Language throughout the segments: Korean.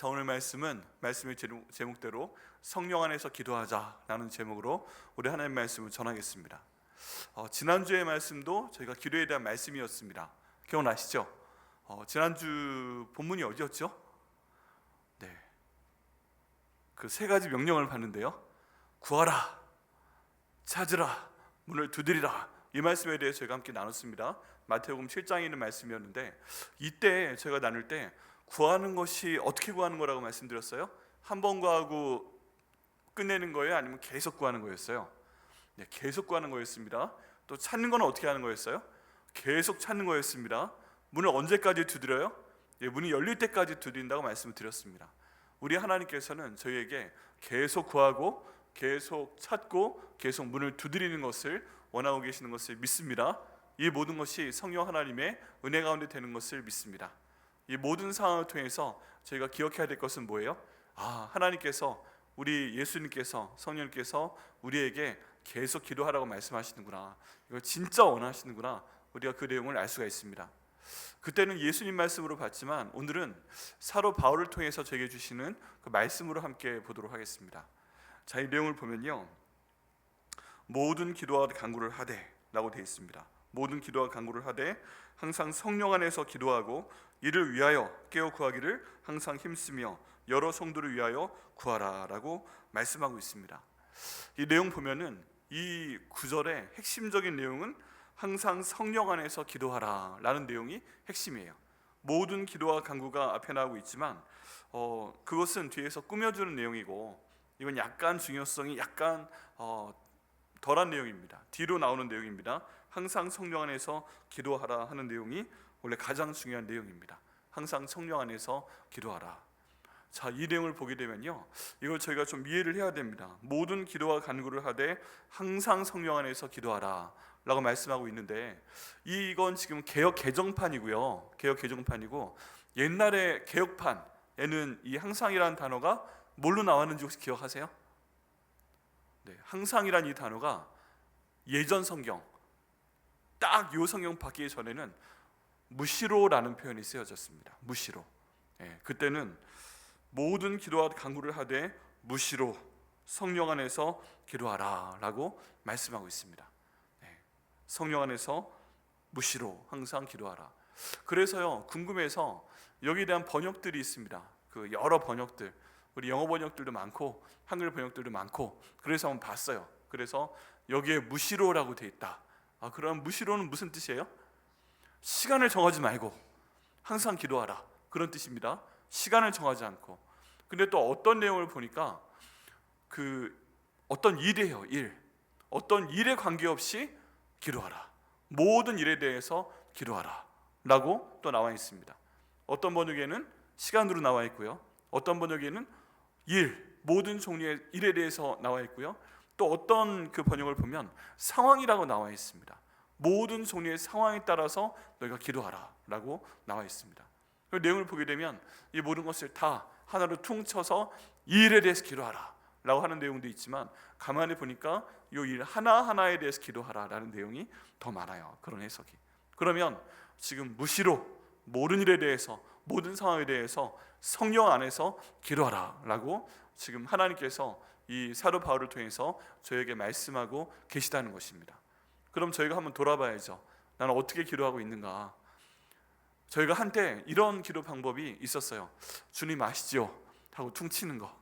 자, 오늘 말씀의 제목대로 성령 안에서 기도하자라는 제목으로 우리 하나님의 말씀을 전하겠습니다. 지난주의 말씀도 저희가 기도에 대한 말씀이었습니다. 기억나시죠? 지난주 본문이 어디였죠? 네, 그 세 가지 명령을 받는데요, 구하라, 찾으라, 문을 두드리라, 이 말씀에 대해 저희가 함께 나눴습니다. 마태복음 7장에 있는 말씀이었는데, 이때 제가 나눌 때 구하는 것이 어떻게 구하는 거라고 말씀드렸어요? 한 번 구하고 끝내는 거예요? 아니면 계속 구하는 거였어요? 네, 계속 구하는 거였습니다. 또 찾는 건 어떻게 하는 거였어요? 계속 찾는 거였습니다. 문을 언제까지 두드려요? 예, 문이 열릴 때까지 두드린다고 말씀을 드렸습니다. 우리 하나님께서는 저희에게 계속 구하고 계속 찾고 계속 문을 두드리는 것을 원하고 계시는 것을 믿습니다. 이 모든 것이 성령 하나님의 은혜 가운데 되는 것을 믿습니다. 이 모든 상황을 통해서 저희가 기억해야 될 것은 뭐예요? 하나님께서, 우리 예수님께서, 성령님께서 우리에게 계속 기도하라고 말씀하시는구나, 이걸 진짜 원하시는구나, 우리가 그 내용을 알 수가 있습니다. 그때는 예수님 말씀으로 봤지만 오늘은 사도 바울을 통해서 저에게 주시는 그 말씀으로 함께 보도록 하겠습니다. 자, 이 내용을 보면요, 모든 기도와 간구를 하되 라고 되어 있습니다. 모든 기도와 간구를 하되 항상 성령 안에서 기도하고 이를 위하여 깨어 구하기를 항상 힘쓰며 여러 성도를 위하여 구하라 라고 말씀하고 있습니다. 이 내용 보면은 이 구절의 핵심적인 내용은 항상 성령 안에서 기도하라 라는 내용이 핵심이에요. 모든 기도와 간구가 앞에 나오고 있지만 그것은 뒤에서 꾸며주는 내용이고, 이건 약간 중요성이 약간 덜한 내용입니다. 뒤로 나오는 내용입니다. 항상 성령 안에서 기도하라 하는 내용이 원래 가장 중요한 내용입니다. 항상 성령 안에서 기도하라. 자, 이 내용을 보게 되면요, 이걸 저희가 좀 이해를 해야 됩니다. 모든 기도와 간구를 하되 항상 성령 안에서 기도하라 라고 말씀하고 있는데, 이건 지금 개역 개정판이고요. 개역 개정판이고, 옛날에 개역판에는 이 항상이라는 단어가 뭘로 나왔는지 혹시 기억하세요? 네, 항상이란 이 단어가 예전 성경, 딱 요 성경 받기 전에는 무시로라는 표현이 쓰여졌습니다. 무시로. 네, 그때는 모든 기도와 간구를 하되 무시로 성령 안에서 기도하라 라고 말씀하고 있습니다. 네, 성령 안에서 무시로 항상 기도하라. 그래서요, 궁금해서 여기에 대한 번역들이 있습니다. 그 여러 번역들, 우리 영어 번역들도 많고 한글 번역들도 많고, 그래서 한번 봤어요. 그래서 여기에 무시로라고 돼 있다. 그럼 무시로는 무슨 뜻이에요? 시간을 정하지 말고 항상 기도하라, 그런 뜻입니다. 시간을 정하지 않고. 근데 또 어떤 내용을 보니까 그 어떤 일이에요. 어떤 일에 관계없이 기도하라, 모든 일에 대해서 기도하라 라고 또 나와 있습니다. 어떤 번역에는 시간으로 나와 있고요, 어떤 번역에는 모든 종류의 일에 대해서 나와 있고요, 또 어떤 그 번역을 보면 상황이라고 나와 있습니다. 모든 종류의 상황에 따라서 너희가 기도하라 라고 나와 있습니다. 그 내용을 보게 되면 이 모든 것을 다 하나로 퉁쳐서 이 일에 대해서 기도하라 라고 하는 내용도 있지만, 가만히 보니까 이 일 하나하나에 대해서 기도하라 라는 내용이 더 많아요. 그런 해석이. 그러면 지금 무시로 모든 일에 대해서, 모든 상황에 대해서 성령 안에서 기도하라 라고 지금 하나님께서 이 사도 바울을 통해서 저에게 말씀하고 계시다는 것입니다. 그럼 저희가 한번 돌아봐야죠. 나는 어떻게 기도하고 있는가? 저희가 한때 이런 기도 방법이 있었어요. 주님 아시죠? 하고 퉁치는 거.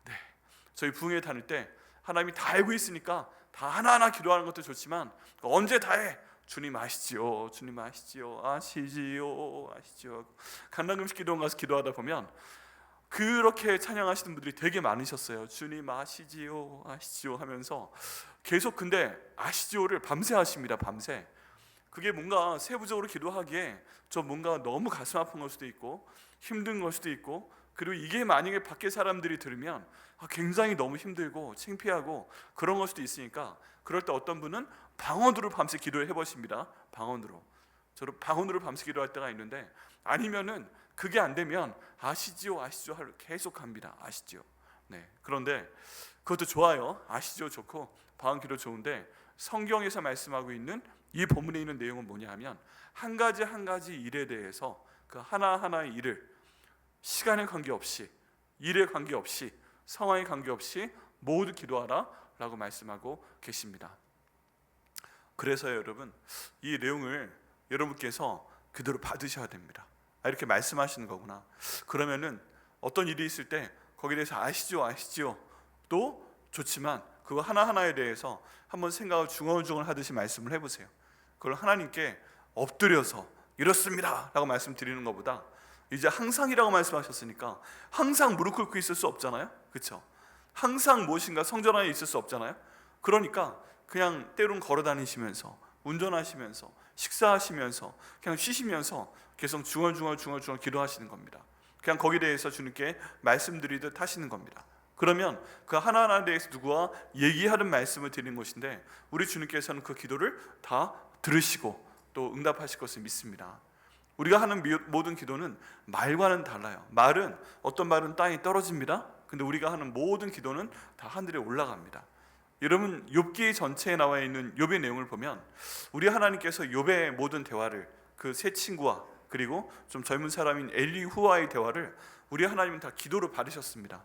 네, 저희 부흥회 다닐 때 하나님이 다 알고 있으니까 다 하나하나 기도하는 것도 좋지만 언제 다 해? 주님 아시지요? 주님 아시지요? 아시지요? 아시지요? 간당금식 기도원 가서 기도하다 보면 그렇게 찬양하시는 분들이 되게 많으셨어요. 주님 아시지요? 아시지요? 하면서 계속, 근데 아시지요를 밤새 하십니다. 밤새. 그게 뭔가 세부적으로 기도하기에 좀 뭔가 너무 가슴 아픈 걸 수도 있고 힘든 걸 수도 있고, 그리고 이게 만약에 밖에 사람들이 들으면 굉장히 너무 힘들고 창피하고 그런 걸 수도 있으니까, 그럴 때 어떤 분은 방언으로 밤새 기도를 해보십니다. 저도 방언으로 밤새 기도할 때가 있는데, 아니면은 그게 안 되면 아시지요? 아시지요? 하루 계속 합니다. 아시지요? 네, 그런데 그것도 좋아요. 아시지요? 좋고 방언 기도 좋은데, 성경에서 말씀하고 있는 이 본문에 있는 내용은 뭐냐 하면, 한 가지 한 가지 일에 대해서 그 하나하나의 일을 시간에 관계없이 일에 관계없이, 상황에 관계없이 모두 기도하라 라고 말씀하고 계십니다. 그래서 여러분, 이 내용을 여러분께서 그대로 받으셔야 됩니다. 이렇게 말씀하시는 거구나. 그러면은 어떤 일이 있을 때 거기에 대해서 아시죠 또 좋지만 그거 하나하나에 대해서 한번 생각을 중얼중얼 하듯이 말씀을 해보세요. 그걸 하나님께 엎드려서 이렇습니다 라고 말씀드리는 것보다, 이제 항상이라고 말씀하셨으니까 항상 무릎 꿇고 있을 수 없잖아요. 그렇죠? 항상 무엇인가 성전 안에 있을 수 없잖아요. 그러니까 그냥 때론 걸어 다니시면서, 운전하시면서, 식사하시면서, 그냥 쉬시면서 계속 중얼중얼 기도하시는 겁니다. 그냥 거기에 대해서 주님께 말씀드리듯 하시는 겁니다. 그러면 그 하나하나에 대해서 누구와 얘기하는 말씀을 드리는 것인데, 우리 주님께서는 그 기도를 다 들으시고 또 응답하실 것을 믿습니다. 우리가 하는 모든 기도는 말과는 달라요. 말은, 어떤 말은 땅에 떨어집니다. 근데 우리가 하는 모든 기도는 다 하늘에 올라갑니다. 여러분, 욥기 전체에 나와 있는 욥의 내용을 보면 우리 하나님께서 욥의 모든 대화를, 그 세 친구와 그리고 좀 젊은 사람인 엘리후와의 대화를 우리 하나님은 다 기도로 받으셨습니다.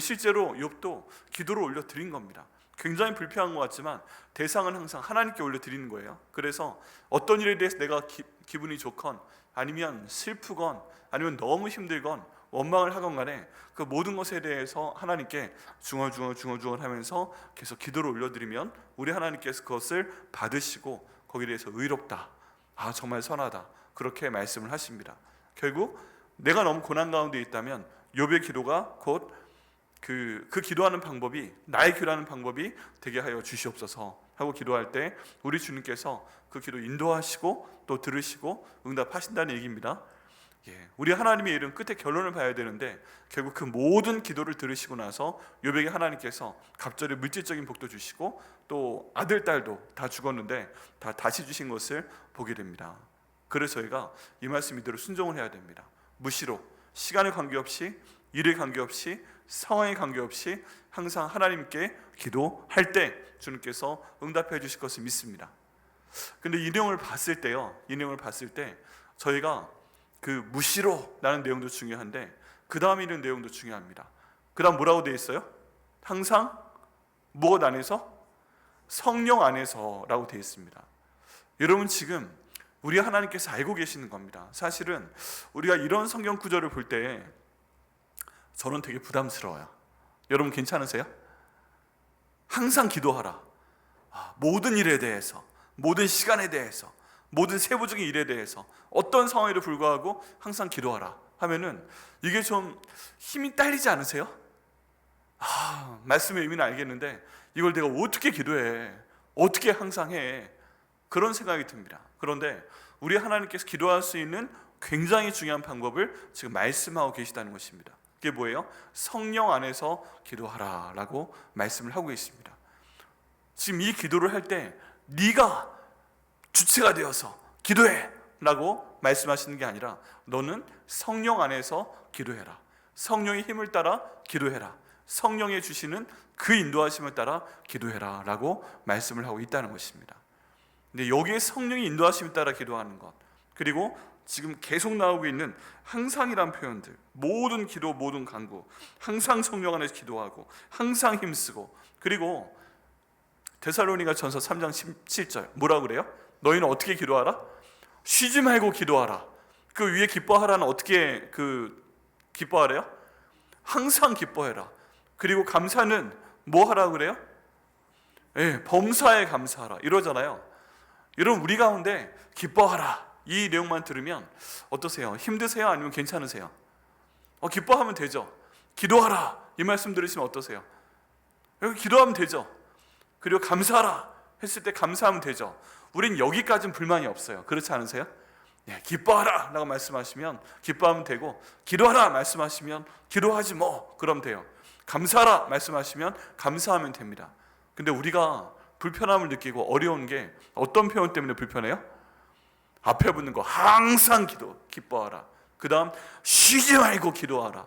실제로 욥도 기도로 올려드린 겁니다. 굉장히 불편한 것 같지만 대상은 항상 하나님께 올려드리는 거예요. 그래서 어떤 일에 대해서 내가 기분이 좋건 아니면 슬프건 아니면 너무 힘들건 원망을 하건 간에 그 모든 것에 대해서 하나님께 중얼중얼 하면서 계속 기도를 올려드리면 우리 하나님께서 그것을 받으시고 거기에 대해서 의롭다, 정말 선하다, 그렇게 말씀을 하십니다. 결국 내가 너무 고난 가운데 있다면 욥의 기도가 곧 그 기도하는 방법이, 나의 기도하는 방법이 되게 하여 주시옵소서 하고 기도할 때 우리 주님께서 그 기도 인도하시고 또 들으시고 응답하신다는 얘기입니다. 우리 하나님의 일은 끝에 결론을 봐야 되는데, 결국 그 모든 기도를 들으시고 나서 욥에게 하나님께서 갑자기 물질적인 복도 주시고 또 아들, 딸도 다 죽었는데 다 다시 주신 것을 보게 됩니다. 그래서 저희가 이 말씀 이대로 순종을 해야 됩니다. 무시로, 시간에 관계없이, 일에 관계없이, 상황에 관계없이 항상 하나님께 기도할 때 주님께서 응답해 주실 것을 믿습니다. 근데 이 내용을 봤을 때 저희가 그 무시로 라는 내용도 중요한데 그 다음에 있는 내용도 중요합니다. 그 다음 뭐라고 되어 있어요? 항상 무엇 안에서? 성령 안에서 라고 되어 있습니다. 여러분, 지금 우리 하나님께서 알고 계시는 겁니다. 사실은 우리가 이런 성경 구절을 볼 때 저는 되게 부담스러워요. 여러분 괜찮으세요? 항상 기도하라. 모든 일에 대해서, 모든 시간에 대해서, 모든 세부적인 일에 대해서, 어떤 상황에도 불구하고 항상 기도하라 하면은 이게 좀 힘이 딸리지 않으세요? 말씀의 의미는 알겠는데 이걸 내가 어떻게 기도해? 어떻게 항상 해? 그런 생각이 듭니다. 그런데 우리 하나님께서 기도할 수 있는 굉장히 중요한 방법을 지금 말씀하고 계시다는 것입니다. 그게 뭐예요? 성령 안에서 기도하라 라고 말씀을 하고 있습니다. 지금 이 기도를 할 때 네가 주체가 되어서 기도해 라고 말씀하시는 게 아니라 너는 성령 안에서 기도해라. 성령의 힘을 따라 기도해라. 성령의 주시는 그 인도하심을 따라 기도해라 라고 말씀을 하고 있다는 것입니다. 근데 여기에 성령의 인도하심을 따라 기도하는 것, 그리고 지금 계속 나오고 있는 항상이란 표현들, 모든 기도, 모든 간구, 항상 성령 안에서 기도하고 항상 힘쓰고, 그리고 데살로니가 전서 3장 17절 뭐라 그래요? 너희는 어떻게 기도하라? 쉬지 말고 기도하라. 그 위에 기뻐하라는 어떻게 기뻐하래요? 항상 기뻐해라. 그리고 감사는 뭐 하라고 그래요? 범사에 감사하라 이러잖아요. 여러분, 우리 가운데 기뻐하라 이 내용만 들으면 어떠세요? 힘드세요? 아니면 괜찮으세요? 기뻐하면 되죠. 기도하라 이 말씀 들으시면 어떠세요? 여기 기도하면 되죠. 그리고 감사하라 했을 때 감사하면 되죠. 우린 여기까지는 불만이 없어요. 그렇지 않으세요? 기뻐하라 라고 말씀하시면 기뻐하면 되고, 기도하라 말씀하시면 기도하지 뭐 그럼 돼요. 감사하라 말씀하시면 감사하면 됩니다. 근데 우리가 불편함을 느끼고 어려운 게 어떤 표현 때문에 불편해요? 앞에 붙는 거 항상 기뻐하라, 그 다음 쉬지 말고 기도하라,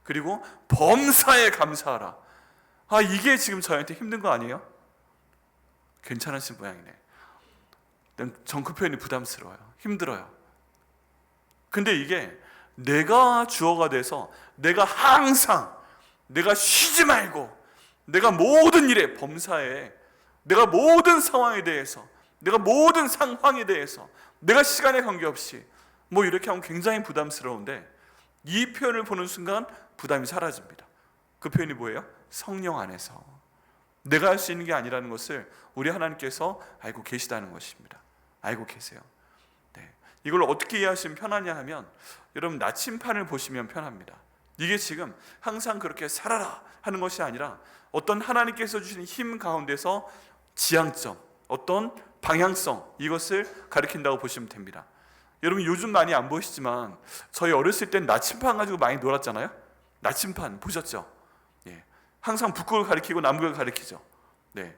그리고 범사에 감사하라. 이게 지금 저한테 힘든 거 아니에요? 괜찮으신 모양이네. 전 그 표현이 부담스러워요. 힘들어요. 근데 이게 내가 주어가 돼서 내가 항상 내가 쉬지 말고 내가 모든 일에 범사에 내가 모든 상황에 대해서 내가 모든 상황에 대해서 내가 시간에 관계없이 뭐 이렇게 하면 굉장히 부담스러운데 이 표현을 보는 순간 부담이 사라집니다. 그 표현이 뭐예요? 성령 안에서 내가 할 수 있는 게 아니라는 것을 우리 하나님께서 알고 계시다는 것입니다. 알고 계세요. 네. 이걸 어떻게 이해하시면 편하냐 하면 여러분 나침판을 보시면 편합니다. 이게 지금 항상 그렇게 살아라 하는 것이 아니라 어떤 하나님께서 주신 힘 가운데서 지향점, 어떤 방향성, 이것을 가리킨다고 보시면 됩니다. 여러분 요즘 많이 안 보시지만 저희 어렸을 땐 나침판 가지고 많이 놀았잖아요. 나침판 보셨죠? 예. 항상 북극을 가리키고 남극을 가리키죠. 네.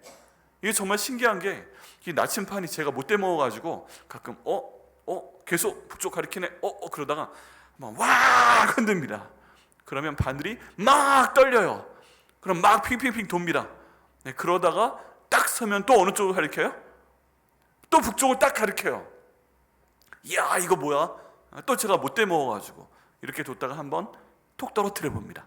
이게 정말 신기한 게 이 나침판이 제가 못돼 먹어가지고 가끔 계속 북쪽 가리키네 그러다가 막 흔듭니다. 그러면 바늘이 막 떨려요. 그럼 막 핑핑핑 돕니다. 네, 그러다가 딱 서면 또 어느 쪽을 가리켜요? 또 북쪽을 딱 가리켜요. 이야 이거 뭐야? 또 제가 못돼 먹어가지고 이렇게 뒀다가 한번 톡 떨어뜨려 봅니다.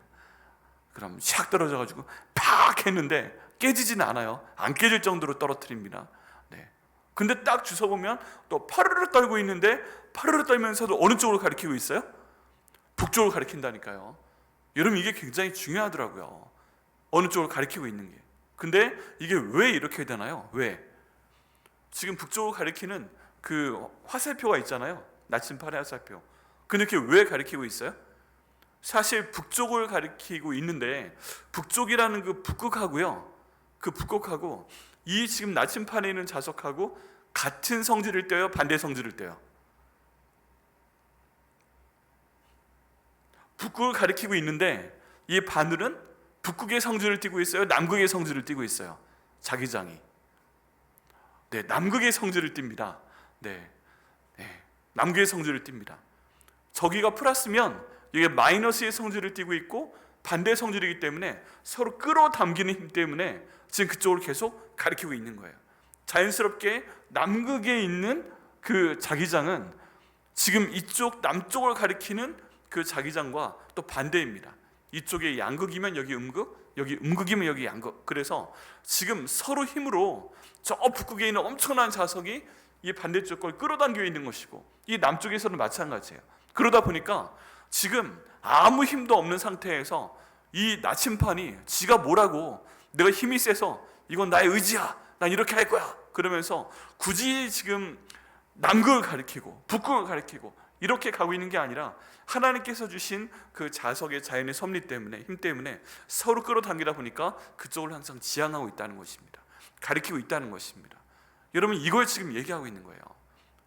그럼 샥 떨어져가지고 팍 했는데 깨지진 않아요. 안 깨질 정도로 떨어뜨립니다. 네. 근데 딱 주워보면 또 파르르 떨고 있는데 파르르 떨면서도 어느 쪽으로 가리키고 있어요? 북쪽으로 가리킨다니까요. 여러분 이게 굉장히 중요하더라고요. 어느 쪽을 가리키고 있는 게. 근데 이게 왜 이렇게 되나요? 왜? 지금 북쪽으로 가리키는 그 화살표가 있잖아요. 나침판의 화살표. 근데 이렇게 왜 가리키고 있어요? 사실 북쪽을 가리키고 있는데 북쪽이라는 그 북극하고요. 그 북극하고 이 지금 나침판에 있는 자석하고 같은 성질을 떼요? 반대 성질을 떼요? 북극을 가리키고 있는데 이 바늘은 북극의 성질을 띠고 있어요? 남극의 성질을 띠고 있어요? 자기장이. 네, 남극의 성질을 띱니다. 네, 남극의 성질을 띱니다. 저기가 플러스면 이게 마이너스의 성질을 띠고 있고 반대 성질이기 때문에 서로 끌어당기는 힘 때문에 지금 그쪽을 계속 가리키고 있는 거예요. 자연스럽게 남극에 있는 그 자기장은 지금 이쪽 남쪽을 가리키는 그 자기장과 또 반대입니다. 이쪽에 양극이면 여기 음극, 여기 음극이면 여기 양극. 그래서 지금 서로 힘으로 저 북극에 있는 엄청난 자석이 이 반대쪽 걸 끌어당겨 있는 것이고 이 남쪽에서는 마찬가지예요. 그러다 보니까 지금 아무 힘도 없는 상태에서 이 나침판이 지가 뭐라고 내가 힘이 세서 이건 나의 의지야, 난 이렇게 할 거야 그러면서 굳이 지금 남극을 가리키고 북극을 가리키고 이렇게 가고 있는 게 아니라 하나님께서 주신 그 자석의 자연의 섭리 때문에 힘 때문에 서로 끌어당기다 보니까 그쪽을 항상 지향하고 있다는 것입니다. 가리키고 있다는 것입니다. 여러분 이걸 지금 얘기하고 있는 거예요.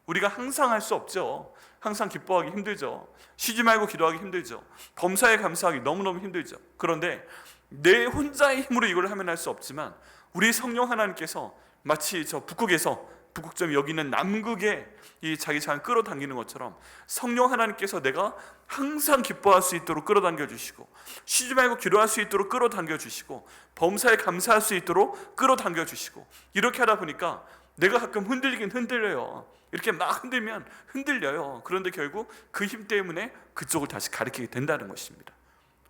우리가 항상 할 수 없죠. 항상 기뻐하기 힘들죠. 쉬지 말고 기도하기 힘들죠. 범사에 감사하기 너무너무 힘들죠. 그런데 내 혼자의 힘으로 이걸 하면 할 수 없지만 우리 성령 하나님께서 마치 저 북극에서 북극점이 여기 있는 남극에 이 자기 장 끌어당기는 것처럼 성령 하나님께서 내가 항상 기뻐할 수 있도록 끌어당겨 주시고 쉬지 말고 기도할 수 있도록 끌어당겨 주시고 범사에 감사할 수 있도록 끌어당겨 주시고 이렇게 하다 보니까 내가 가끔 흔들리긴 흔들려요. 이렇게 막 흔들면 흔들려요. 그런데 결국 그 힘 때문에 그쪽을 다시 가리키게 된다는 것입니다.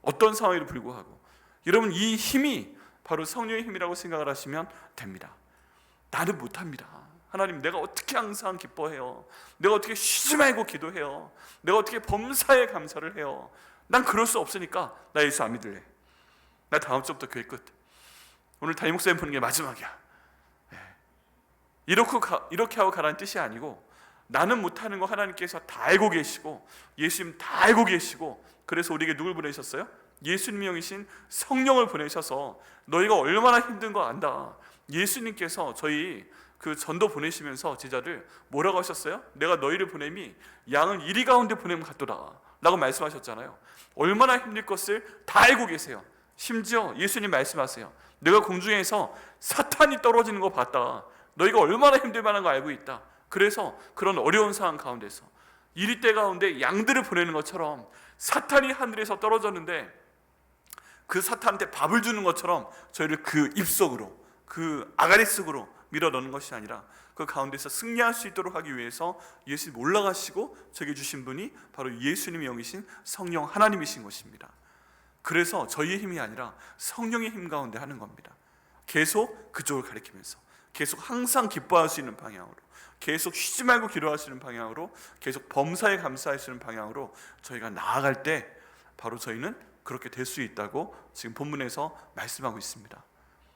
어떤 상황에도 불구하고 여러분 이 힘이 바로 성령의 힘이라고 생각을 하시면 됩니다. 나는 못합니다. 하나님 내가 어떻게 항상 기뻐해요? 내가 어떻게 쉬지 말고 기도해요? 내가 어떻게 범사에 감사를 해요? 난 그럴 수 없으니까 나 예수 안 믿을래. 나 다음 주부터 교회 끝. 오늘 담임 목사님 보는 게 마지막이야. 이렇게 하고 가라는 뜻이 아니고 나는 못하는 거 하나님께서 다 알고 계시고 예수님 다 알고 계시고 그래서 우리에게 누굴 보내셨어요? 예수님이신 성령을 보내셔서 너희가 얼마나 힘든 거 안다. 예수님께서 저희 그 전도 보내시면서 제자들 뭐라고 하셨어요? 내가 너희를 보냄이 양을 이리 가운데 보내면 같도다 라고 말씀하셨잖아요. 얼마나 힘들 것을 다 알고 계세요. 심지어 예수님 말씀하세요. 내가 공중에서 사탄이 떨어지는 거 봤다. 너희가 얼마나 힘들 만한 거 알고 있다. 그래서 그런 어려운 상황 가운데서 이리때 가운데 양들을 보내는 것처럼 사탄이 하늘에서 떨어졌는데 그 사탄한테 밥을 주는 것처럼 저희를 그 입속으로 그 아가리 속으로 밀어 넣는 것이 아니라 그 가운데서 승리할 수 있도록 하기 위해서 예수님 올라가시고 저에게 주신 분이 바로 예수님의 영이신 성령 하나님이신 것입니다. 그래서 저희의 힘이 아니라 성령의 힘 가운데 하는 겁니다. 계속 그쪽을 가리키면서, 계속 항상 기뻐할 수 있는 방향으로, 계속 쉬지 말고 기도할 수 있는 방향으로, 계속 범사에 감사할 수 있는 방향으로 저희가 나아갈 때 바로 저희는 그렇게 될 수 있다고 지금 본문에서 말씀하고 있습니다.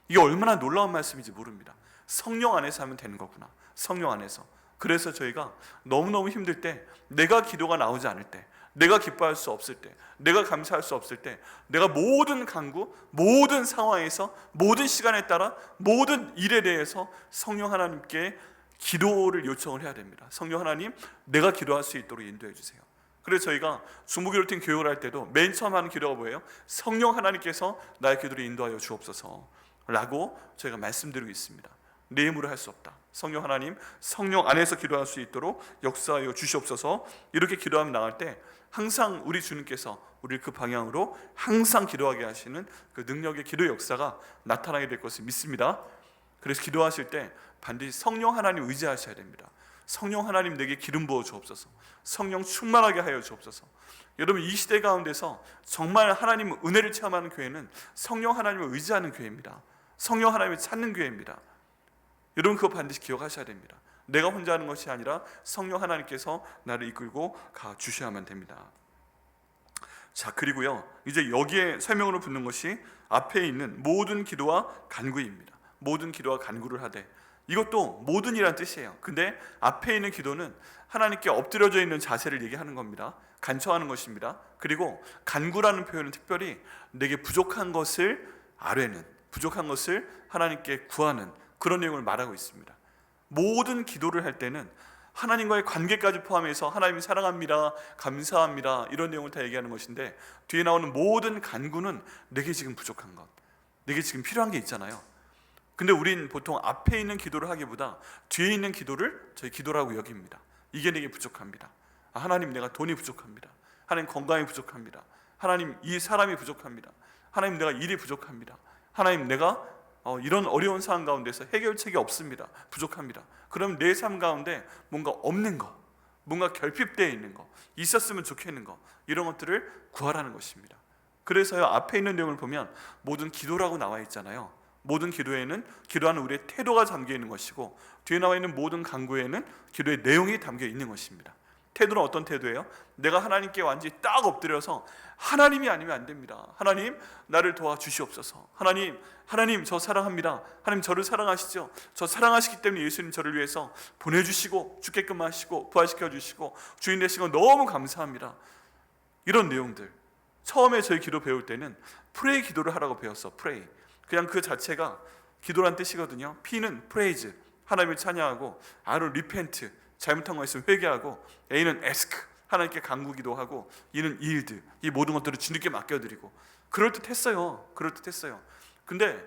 이게 얼마나 놀라운 말씀인지 모릅니다. 성령 안에서 하면 되는 거구나. 성령 안에서. 그래서 저희가 너무너무 힘들 때, 내가 기도가 나오지 않을 때, 내가 기뻐할 수 없을 때, 내가 감사할 수 없을 때, 내가 모든 간구, 모든 상황에서, 모든 시간에 따라, 모든 일에 대해서 성령 하나님께 기도를 요청을 해야 됩니다. 성령 하나님, 내가 기도할 수 있도록 인도해 주세요. 그래서 저희가 중보기도팀 교육을 할 때도 맨 처음 하는 기도가 뭐예요? 성령 하나님께서 나의 기도를 인도하여 주옵소서 라고 저희가 말씀드리고 있습니다. 내 힘으로 할 수 없다. 성령 하나님, 성령 안에서 기도할 수 있도록 역사하여 주시옵소서. 이렇게 기도하며 나갈 때 항상 우리 주님께서 우리를 그 방향으로 항상 기도하게 하시는 그 능력의 기도 역사가 나타나게 될 것을 믿습니다. 그래서 기도하실 때 반드시 성령 하나님 의지하셔야 됩니다. 성령 하나님 내게 기름 부어 주옵소서. 성령 충만하게 하여 주옵소서. 여러분, 이 시대 가운데서 정말 하나님 은혜를 체험하는 교회는 성령 하나님을 의지하는 교회입니다. 성령 하나님을 찾는 교회입니다. 여러분, 그거 반드시 기억하셔야 됩니다. 내가 혼자 하는 것이 아니라 성령 하나님께서 나를 이끌고 가 주셔야만 됩니다. 자, 그리고요, 이제 여기에 설명으로 붙는 것이 앞에 있는 모든 기도와 간구입니다. 모든 기도와 간구를 하되, 이것도 모든이란 뜻이에요. 근데 앞에 있는 기도는 하나님께 엎드려져 있는 자세를 얘기하는 겁니다. 간청하는 것입니다. 그리고 간구라는 표현은 특별히 내게 부족한 것을 아뢰는, 부족한 것을 하나님께 구하는 그런 내용을 말하고 있습니다. 모든 기도를 할 때는 하나님과의 관계까지 포함해서 하나님 사랑합니다, 감사합니다, 이런 내용을 다 얘기하는 것인데, 뒤에 나오는 모든 간구는 내게 지금 부족한 것, 내게 지금 필요한 게 있잖아요. 근데 우린 보통 앞에 있는 기도를 하기보다 뒤에 있는 기도를 저희 기도라고 여깁니다. 이게 내게 부족합니다. 하나님, 내가 돈이 부족합니다. 하나님, 건강이 부족합니다. 하나님, 이 사람이 부족합니다. 하나님, 내가 일이 부족합니다. 하나님, 내가 이런 어려운 상황 가운데서 해결책이 없습니다. 부족합니다. 그럼 내 삶 가운데 뭔가 없는 거, 뭔가 결핍되어 있는 거, 있었으면 좋겠는 거, 이런 것들을 구하라는 것입니다. 그래서요, 앞에 있는 내용을 보면 모든 기도라고 나와 있잖아요. 모든 기도에는 기도하는 우리의 태도가 담겨 있는 것이고, 뒤에 나와 있는 모든 간구에는 기도의 내용이 담겨 있는 것입니다. 태도는 어떤 태도예요? 내가 하나님께 완전히 딱 엎드려서 하나님이 아니면 안 됩니다. 하나님, 나를 도와주시옵소서. 하나님 저 사랑합니다. 하나님, 저를 사랑하시죠. 저 사랑하시기 때문에 예수님 저를 위해서 보내주시고 죽게끔 하시고 부활시켜 주시고 주인 되신 거 너무 감사합니다. 이런 내용들, 처음에 저희 기도 배울 때는 프레이 기도를 하라고 배웠어. 프레이, 그냥 그 자체가 기도란 뜻이거든요. P는 프레이즈, 하나님을 찬양하고, R은 리펜트, 잘못한 거 있으면 회개하고, A는 ask, 하나님께 간구기도 하고, E는 yield, 이 모든 것들을 주님께 맡겨드리고. 그럴듯했어요. 근데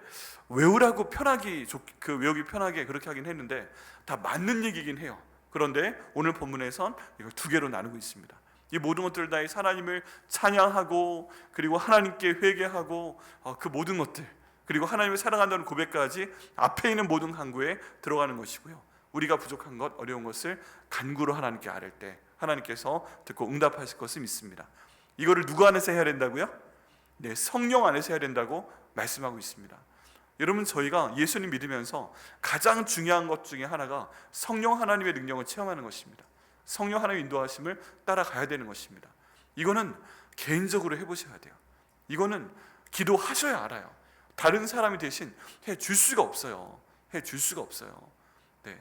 외우라고 편하게, 외우기 편하게 그렇게 하긴 했는데 다 맞는 얘기긴 해요. 그런데 오늘 본문에선 이걸 두 개로 나누고 있습니다. 이 모든 것들을 다 하나님을 찬양하고, 그리고 하나님께 회개하고, 그 모든 것들, 그리고 하나님을 사랑한다는 고백까지 앞에 있는 모든 간구에 들어가는 것이고요. 우리가 부족한 것, 어려운 것을 간구로 하나님께 아뢰 때 하나님께서 듣고 응답하실 것을 믿습니다. 이거를 누구 안에서 해야 된다고요? 네, 성령 안에서 해야 된다고 말씀하고 있습니다. 여러분, 저희가 예수님 믿으면서 가장 중요한 것 중에 하나가 성령 하나님의 능력을 체험하는 것입니다. 성령 하나님의 인도하심을 따라가야 되는 것입니다. 이거는 개인적으로 해보셔야 돼요. 이거는 기도하셔야 알아요. 다른 사람이 대신 해줄 수가 없어요. 네.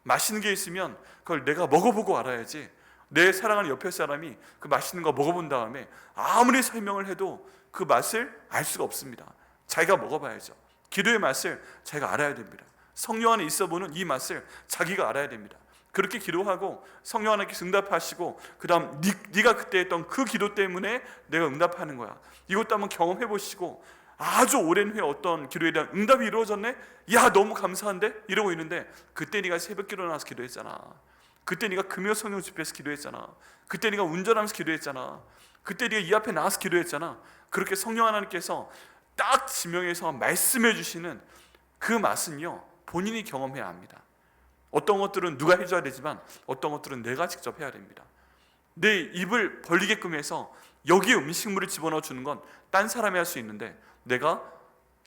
맛있는 게 있으면 그걸 내가 먹어보고 알아야지, 내 사랑하는 옆에 사람이 그 맛있는 거 먹어본 다음에 아무리 설명을 해도 그 맛을 알 수가 없습니다. 자기가 먹어봐야죠. 기도의 맛을 자기가 알아야 됩니다. 성령 안에 있어보는 이 맛을 자기가 알아야 됩니다. 그렇게 기도하고 성령 하나님께서 응답하시고, 그 다음 네가 그때 했던 그 기도 때문에 내가 응답하는 거야, 이것도 한번 경험해 보시고, 아주 오랜 후에 어떤 기도에 대한 응답이 이루어졌네? 야, 너무 감사한데? 이러고 있는데 그때 네가 새벽 기도 나와서 기도했잖아. 그때 네가 금요 성령 집회에서 기도했잖아. 그때 네가 운전하면서 기도했잖아. 그때 네가 이 앞에 나와서 기도했잖아. 그렇게 성령 하나님께서 딱 지명해서 말씀해 주시는 그 맛은요, 본인이 경험해야 합니다. 어떤 것들은 누가 해줘야 되지만 어떤 것들은 내가 직접 해야 됩니다. 내 입을 벌리게끔 해서 여기에 음식물을 집어넣어 주는 건 딴 사람이 할 수 있는데, 내가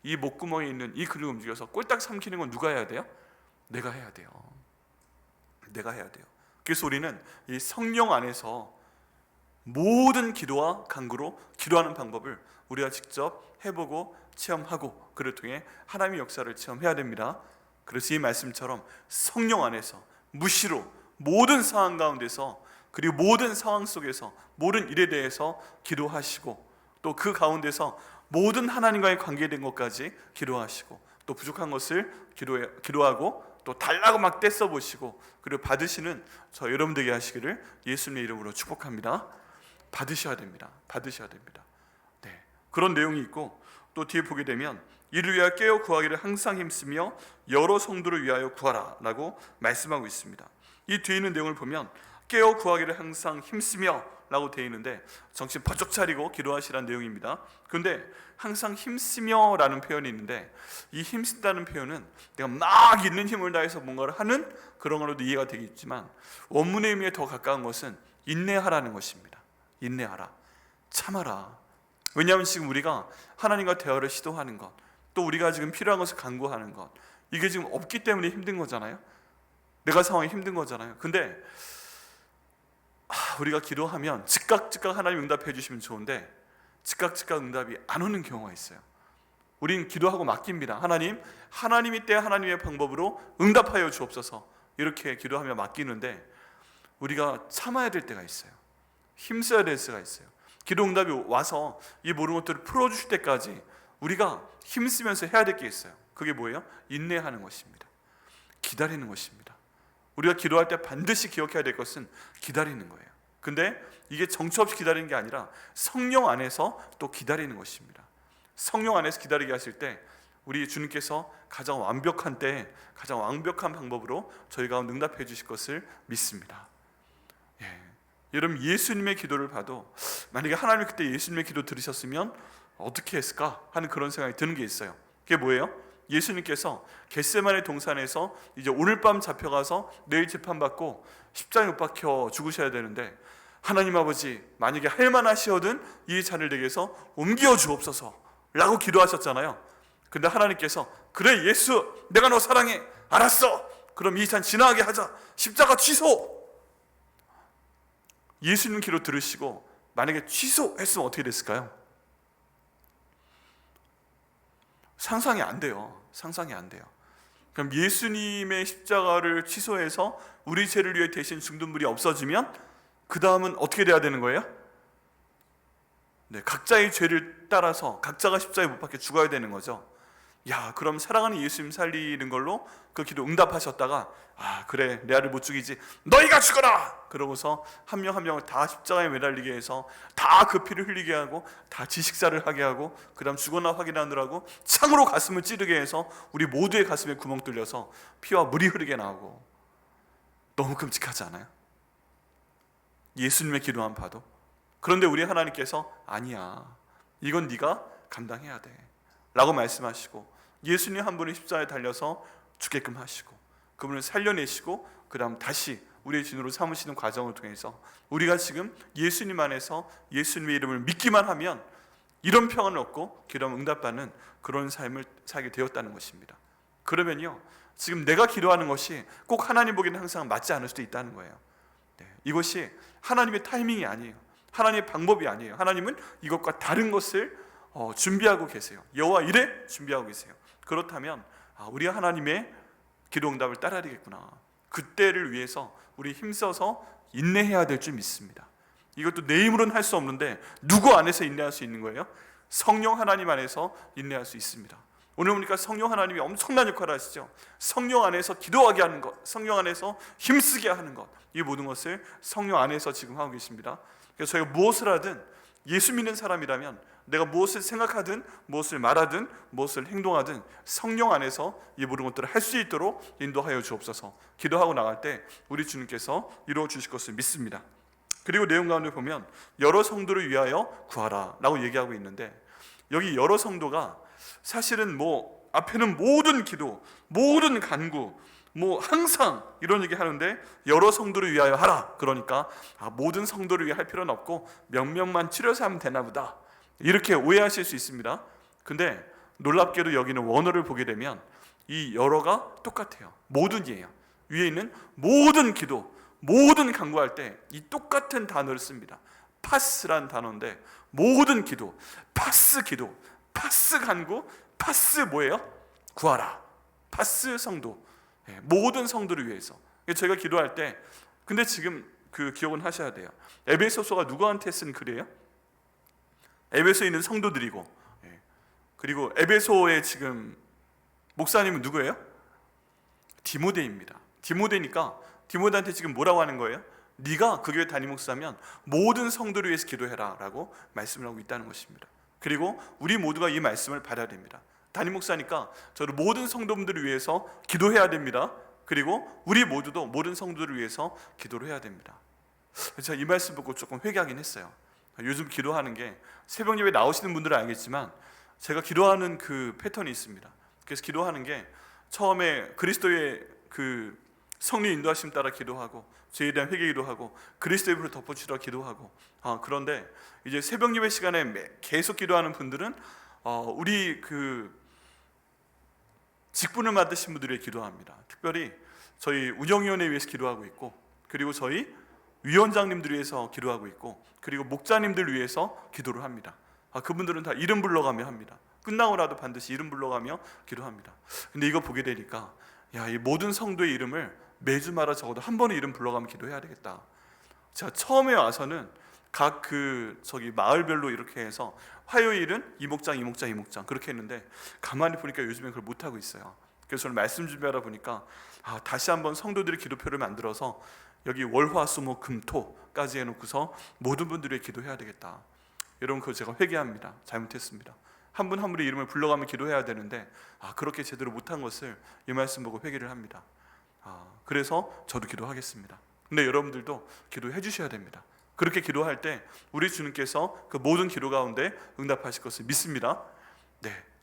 이 목구멍에 있는 이 근육을 움직여서 꼴딱 삼키는 건 누가 해야 돼요? 내가 해야 돼요. 내가 해야 돼요. 그래서 우리는 이 성령 안에서 모든 기도와 간구로 기도하는 방법을 우리가 직접 해보고 체험하고, 그를 통해 하나님의 역사를 체험해야 됩니다. 그래서 이 말씀처럼 성령 안에서 무시로 모든 상황 가운데서, 그리고 모든 상황 속에서 모든 일에 대해서 기도하시고, 또 그 가운데서 모든 하나님과의 관계된 것까지 기도하시고, 또 부족한 것을 기도하고, 또 달라고 막 떼써보시고, 그리고 받으시는 저 여러분 되게 하시기를 예수님의 이름으로 축복합니다. 받으셔야 됩니다. 받으셔야 됩니다. 네, 그런 내용이 있고, 또 뒤에 보게 되면 이를 위하여 깨어 구하기를 항상 힘쓰며 여러 성도를 위하여 구하라 라고 말씀하고 있습니다. 이 뒤에 있는 내용을 보면 깨어 구하기를 항상 힘쓰며 라고 되어 있는데, 정신 바짝 차리고 기도하시라는 내용입니다. 그런데 항상 힘쓰며 라는 표현이 있는데, 이 힘쓴다는 표현은 내가 막 있는 힘을 다해서 뭔가를 하는 그런 걸로도 이해가 되겠지만, 원문의 의미에 더 가까운 것은 인내하라는 것입니다. 인내하라, 참아라. 왜냐하면 지금 우리가 하나님과 대화를 시도하는 것, 또 우리가 지금 필요한 것을 간구하는 것, 이게 지금 없기 때문에 힘든 거잖아요. 내가 상황이 힘든 거잖아요. 근데 우리가 기도하면 즉각 하나님 응답해 주시면 좋은데, 즉각 응답이 안 오는 경우가 있어요. 우린 기도하고 맡깁니다. 하나님이 때 하나님의 방법으로 응답하여 주옵소서, 이렇게 기도하며 맡기는데, 우리가 참아야 될 때가 있어요. 힘써야 될 때가 있어요. 기도 응답이 와서 이 모든 것들을 풀어주실 때까지 우리가 힘쓰면서 해야 될 게 있어요. 그게 뭐예요? 인내하는 것입니다. 기다리는 것입니다. 우리가 기도할 때 반드시 기억해야 될 것은 기다리는 거예요. 근데 이게 정처 없이 기다리는 게 아니라 성령 안에서 또 기다리는 것입니다. 성령 안에서 기다리게 하실 때 우리 주님께서 가장 완벽한 때에 가장 완벽한 방법으로 저희 가운데 응답해 주실 것을 믿습니다. 여러분, 예수님의 기도를 봐도 만약에 하나님이 그때 예수님의 기도 들으셨으면 어떻게 했을까 하는 그런 생각이 드는 게 있어요. 그게 뭐예요? 예수님께서 겟세마네 동산에서 이제 오늘 밤 잡혀가서 내일 재판받고 십자가에 못 박혀 죽으셔야 되는데, 하나님 아버지, 만약에 할만하시거든 이 잔을 내게서 옮겨 주옵소서 라고 기도하셨잖아요. 근데 하나님께서 그래 예수, 내가 너 사랑해, 알았어, 그럼 이 잔 지나가게 하자, 십자가 취소. 예수님 기도 들으시고 만약에 취소했으면 어떻게 됐을까요? 상상이 안 돼요. 상상이 안 돼요. 그럼 예수님의 십자가를 취소해서 우리 죄를 위해 대신 죽는 분이 없어지면 그 다음은 어떻게 돼야 되는 거예요? 네, 각자의 죄를 따라서 각자가 십자가에 못 박혀 죽어야 되는 거죠. 야, 그럼 사랑하는 예수님 살리는 걸로 그 기도 응답하셨다가, 아 그래, 내 아들 못 죽이지, 너희가 죽어라! 그러고서 한 명 한 명을 다 십자가에 매달리게 해서 다 그 피를 흘리게 하고 다 지식사를 하게 하고, 그 다음 죽었나 확인하느라고 창으로 가슴을 찌르게 해서 우리 모두의 가슴에 구멍 뚫려서 피와 물이 흐르게 나오고, 너무 끔찍하지 않아요? 예수님의 기도만 봐도. 그런데 우리 하나님께서 아니야, 이건 네가 감당해야 돼 라고 말씀하시고, 예수님 한 분이 십자가에 달려서 죽게끔 하시고 그분을 살려내시고 그 다음 다시 우리의 진으로 삼으시는 과정을 통해서 우리가 지금 예수님 안에서 예수님의 이름을 믿기만 하면 이런 평안을 얻고 기도하면 응답받는 그런 삶을 살게 되었다는 것입니다. 그러면요, 지금 내가 기도하는 것이 꼭 하나님 보기에는 항상 맞지 않을 수도 있다는 거예요. 네, 이것이 하나님의 타이밍이 아니에요. 하나님의 방법이 아니에요. 하나님은 이것과 다른 것을 준비하고 계세요. 여호와 이래 준비하고 계세요. 그렇다면 우리가 하나님의 기도 응답을 따라야 되겠구나. 그때를 위해서 우리 힘써서 인내해야 될 줄 믿습니다. 이것도 내 힘으로는 할 수 없는데 누구 안에서 인내할 수 있는 거예요? 성령 하나님 안에서 인내할 수 있습니다. 오늘 보니까 성령 하나님이 엄청난 역할을 하시죠. 성령 안에서 기도하게 하는 것, 성령 안에서 힘쓰게 하는 것, 이 모든 것을 성령 안에서 지금 하고 계십니다. 그래서 저희가 무엇을 하든, 예수 믿는 사람이라면 내가 무엇을 생각하든 무엇을 말하든 무엇을 행동하든 성령 안에서 이 모든 것들을 할 수 있도록 인도하여 주옵소서. 기도하고 나갈 때 우리 주님께서 이루어 주실 것을 믿습니다. 그리고 내용 가운데 보면 여러 성도를 위하여 구하라 라고 얘기하고 있는데, 여기 여러 성도가 사실은 앞에는 모든 기도, 모든 간구, 항상 이런 얘기 하는데 여러 성도를 위하여 하라. 그러니까 모든 성도를 위해 할 필요는 없고 몇 명만 치료해서 하면 되나 보다, 이렇게 오해하실 수 있습니다. 근데 놀랍게도 여기는 원어를 보게 되면 이 여러가 똑같아요. 모든이에요. 위에 있는 모든 기도, 모든 간구할 때 이 똑같은 단어를 씁니다. 파스란 단어인데, 모든 기도, 파스 기도, 파스 간구, 파스 뭐예요? 구하라. 파스 성도, 모든 성도를 위해서. 저희가 기도할 때, 근데 지금 그 기억은 하셔야 돼요. 에베소서가 누구한테 쓴 글이에요? 에베소에 있는 성도들이고, 그리고 에베소의 지금 목사님은 누구예요? 디모데입니다. 디모데니까 디모데한테 지금 뭐라고 하는 거예요? 네가 그 교회 담임 목사면 모든 성도를 위해서 기도해라 라고 말씀을 하고 있다는 것입니다. 그리고 우리 모두가 이 말씀을 받아야 됩니다. 담임 목사니까 저도 모든 성도분들을 위해서 기도해야 됩니다. 그리고 우리 모두도 모든 성도들을 위해서 기도를 해야 됩니다. 제가 이 말씀 보고 조금 회개하긴 했어요. 요즘 기도하는 게, 새벽 예배 나오시는 분들은 알겠지만 제가 기도하는 그 패턴이 있습니다. 그래서 기도하는 게, 처음에 그리스도의 그 성령 인도하심 따라 기도하고, 죄에 대한 회개 기도하고, 그리스도의 불을 덮어주라 기도하고, 그런데 이제 새벽 예배 시간에 계속 기도하는 분들은 우리 그 직분을 맡으신 분들을 위해 기도합니다. 특별히 저희 운영위원회 위해서 기도하고 있고, 그리고 저희 위원장님들 위해서 기도하고 있고, 그리고 목자님들 위해서 기도를 합니다. 그분들은 다 이름 불러가며 합니다. 끝나고 나도 반드시 이름 불러가며 기도합니다. 근데 이거 보게 되니까, 이 모든 성도의 이름을 매주마다 적어도 한 번의 이름 불러가며 기도해야 되겠다. 제가 처음에 와서는 각 저기 마을별로 이렇게 해서 화요일은 이 목장, 이 목장, 이 목장 그렇게 했는데, 가만히 보니까 요즘엔 그걸 못하고 있어요. 그래서 저는 말씀 준비하다 보니까 다시 한번 성도들의 기도표를 만들어서 여기 월화 수목 금토까지 해놓고서 모든 분들의 기도해야 되겠다. 여러분, 그거 제가 회개합니다. 잘못했습니다. 한 분 한 분의 이름을 불러가며 기도해야 되는데 그렇게 제대로 못한 것을 이 말씀 보고 회개를 합니다. 그래서 저도 기도하겠습니다. 근데 여러분들도 기도해 주셔야 됩니다. 그렇게 기도할 때 우리 주님께서 그 모든 기도 가운데 응답하실 것을 믿습니다.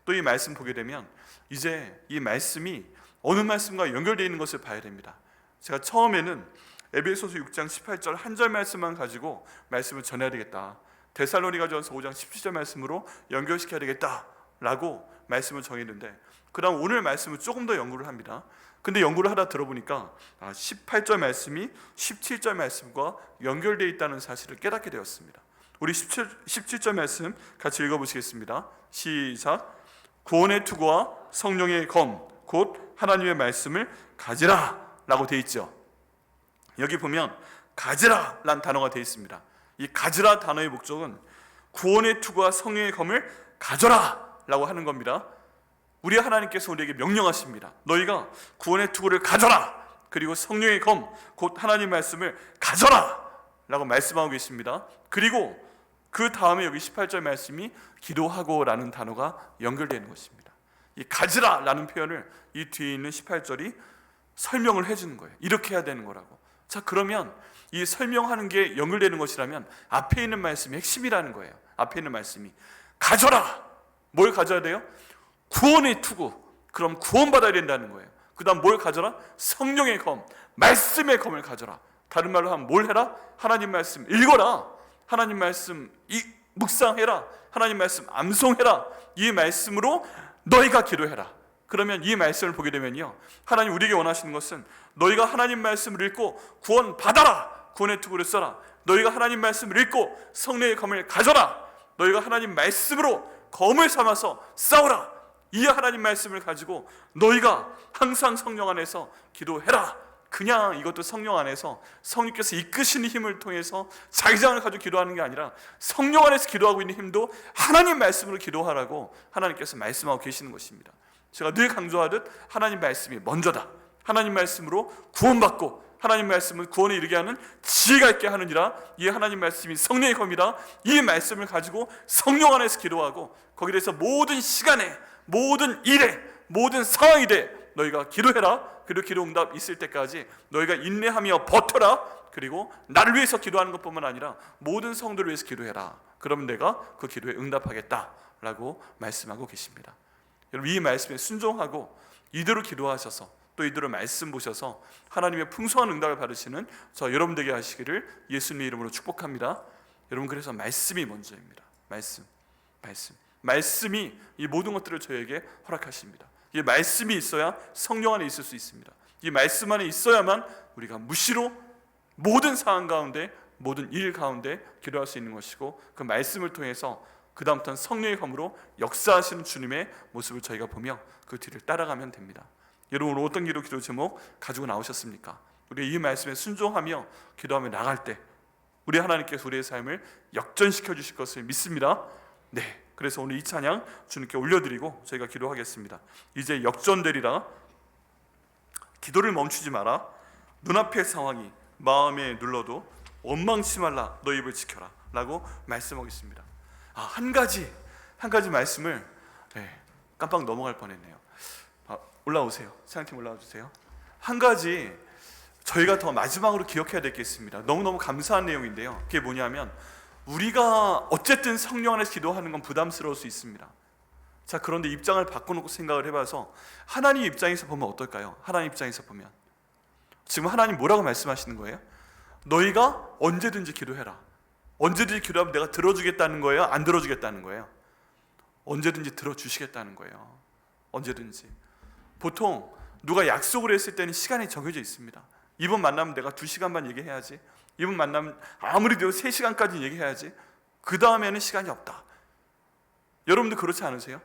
또 이 말씀 보게 되면 이제 이 말씀이 어느 말씀과 연결되어 있는 것을 봐야 됩니다. 제가 처음에는 에베소서 6장 18절 한 절 말씀만 가지고 말씀을 전해야 되겠다, 데살로니가전서 5장 17절 말씀으로 연결시켜야 되겠다라고 말씀을 정했는데, 그 다음 오늘 말씀을 조금 더 연구를 합니다. 근데 연구를 하다 들어보니까 18절 말씀이 17절 말씀과 연결되어 있다는 사실을 깨닫게 되었습니다. 우리 17절 말씀 같이 읽어보시겠습니다. 시작. 구원의 투구와 성령의 검 곧 하나님의 말씀을 가지라 라고 되어 있죠. 여기 보면 가지라 라는 단어가 되어 있습니다. 이 가지라 단어의 목적은 구원의 투구와 성령의 검을 가져라 라고 하는 겁니다. 우리 하나님께서 우리에게 명령하십니다. 너희가 구원의 투구를 가져라, 그리고 성령의 검 곧 하나님 말씀을 가져라 라고 말씀하고 계십니다. 그리고 그 다음에 여기 18절 말씀이 기도하고 라는 단어가 연결되는 것입니다. 이 가지라 라는 표현을 이 뒤에 있는 18절이 설명을 해주는 거예요. 이렇게 해야 되는 거라고. 자, 그러면 이 설명하는 게 연결되는 것이라면 앞에 있는 말씀이 핵심이라는 거예요. 앞에 있는 말씀이 가져라. 뭘 가져야 돼요? 구원의 투구. 그럼 구원받아야 된다는 거예요. 그 다음 뭘 가져라? 성령의 검, 말씀의 검을 가져라. 다른 말로 하면 뭘 해라? 하나님 말씀 읽어라. 하나님 말씀 묵상해라. 하나님 말씀 암송해라. 이 말씀으로 너희가 기도해라. 그러면 이 말씀을 보게 되면요, 하나님 우리에게 원하시는 것은 너희가 하나님 말씀을 읽고 구원 받아라. 구원의 투구를 써라. 너희가 하나님 말씀을 읽고 성령의 검을 가져라. 너희가 하나님 말씀으로 검을 삼아서 싸우라. 이 하나님 말씀을 가지고 너희가 항상 성령 안에서 기도해라. 그냥 이것도 성령 안에서 성령께서 이끄시는 힘을 통해서 자기장을 가지고 기도하는 게 아니라 성령 안에서 기도하고 있는 힘도 하나님 말씀으로 기도하라고 하나님께서 말씀하고 계시는 것입니다. 제가 늘 강조하듯 하나님 말씀이 먼저다. 하나님 말씀으로 구원받고 하나님 말씀은 구원에 이르게 하는 지혜가 있게 하느니라. 이 하나님 말씀이 성령의 검이다. 이 말씀을 가지고 성령 안에서 기도하고 거기에 대해서 모든 시간에 모든 일에 모든 상황이 돼 너희가 기도해라. 그리고 기도 응답 있을 때까지 너희가 인내하며 버텨라. 그리고 나를 위해서 기도하는 것뿐만 아니라 모든 성도를 위해서 기도해라. 그러면 내가 그 기도에 응답하겠다 라고 말씀하고 계십니다. 여러분 이 말씀에 순종하고 이대로 기도하셔서 또 이대로 말씀 보셔서 하나님의 풍성한 응답을 받으시는 저 여러분 되게 하시기를 예수님의 이름으로 축복합니다. 여러분 그래서 말씀이 먼저입니다. 말씀이 이 모든 것들을 저에게 허락하십니다. 이 말씀이 있어야 성령 안에 있을 수 있습니다. 이 말씀 안에 있어야만 우리가 무시로 모든 상황 가운데 모든 일 가운데 기도할 수 있는 것이고 그 말씀을 통해서 그 다음부터는 성령의 검으로 역사하시는 주님의 모습을 저희가 보며 그 뒤를 따라가면 됩니다. 여러분 어떤 기도 제목 가지고 나오셨습니까? 우리 이 말씀에 순종하며 기도하며 나갈 때 우리 하나님께서 우리의 삶을 역전시켜 주실 것을 믿습니다. 네, 그래서 오늘 이 찬양 주님께 올려드리고 저희가 기도하겠습니다. 이제 역전되리라. 기도를 멈추지 마라. 눈앞의 상황이 마음에 눌러도 원망치 말라. 너 입을 지켜라 라고 말씀하겠습니다. 한 가지 말씀을 깜빡 넘어갈 뻔했네요. 올라오세요. 찬양팀 올라와 주세요. 한 가지 저희가 더 마지막으로 기억해야 될 게 있습니다. 너무너무 감사한 내용인데요. 그게 뭐냐면 우리가 어쨌든 성령 안에서 기도하는 건 부담스러울 수 있습니다. 자, 그런데 입장을 바꿔놓고 생각을 해봐서 하나님 입장에서 보면 어떨까요? 하나님 입장에서 보면 지금 하나님 뭐라고 말씀하시는 거예요? 너희가 언제든지 기도해라. 언제든지 기도하면 내가 들어주겠다는 거예요? 안 들어주겠다는 거예요? 언제든지 들어주시겠다는 거예요. 언제든지. 보통 누가 약속을 했을 때는 시간이 정해져 있습니다. 이번 만나면 내가 2시간만 얘기해야지. 이번 만나면 아무리 돼도 3시간까지 얘기해야지. 그 다음에는 시간이 없다. 여러분들 그렇지 않으세요?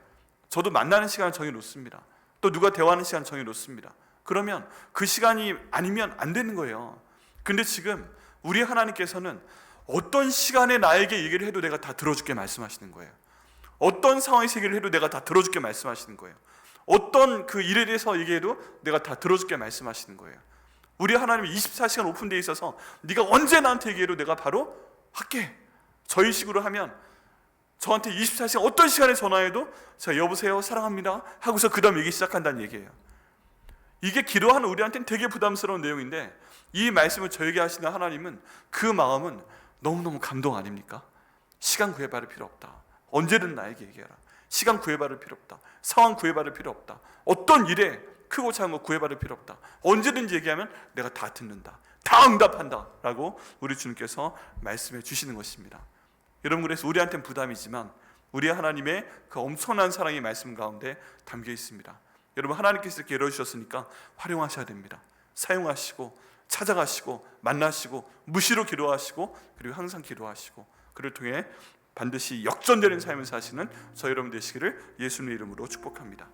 저도 만나는 시간을 정해놓습니다. 또 누가 대화하는 시간 정해놓습니다. 그러면 그 시간이 아니면 안 되는 거예요. 근데 지금 우리 하나님께서는 어떤 시간에 나에게 얘기를 해도 내가 다 들어줄게 말씀하시는 거예요. 어떤 상황에서 얘기를 해도 내가 다 들어줄게 말씀하시는 거예요. 어떤 그 일에 대해서 얘기해도 내가 다 들어줄게 말씀하시는 거예요. 우리 하나님이 24시간 오픈되어 있어서 네가 언제 나한테 얘기해도 내가 바로 할게. 저희 식으로 하면 저한테 24시간 어떤 시간에 전화해도 자 여보세요 사랑합니다 하고서 그 다음 얘기 시작한다는 얘기예요. 이게 기도하는 우리한테는 되게 부담스러운 내용인데 이 말씀을 저에게 하시는 하나님은 그 마음은 너무너무 감동 아닙니까? 시간 구애받을 필요 없다. 언제든 나에게 얘기해라. 시간 구애받을 필요 없다. 상황 구애받을 필요 없다. 어떤 일에 크고 작은 거 구애받을 필요 없다. 언제든지 얘기하면 내가 다 듣는다. 다 응답한다 라고 우리 주님께서 말씀해 주시는 것입니다. 여러분 그래서 우리한테는 부담이지만 우리 하나님의 그 엄청난 사랑의 말씀 가운데 담겨 있습니다. 여러분 하나님께서 이렇게 열어주셨으니까 활용하셔야 됩니다. 사용하시고 찾아가시고 만나시고 무시로 기도하시고 그리고 항상 기도하시고 그를 통해 반드시 역전되는 삶을 사시는 저 여러분 되시기를 예수님의 이름으로 축복합니다.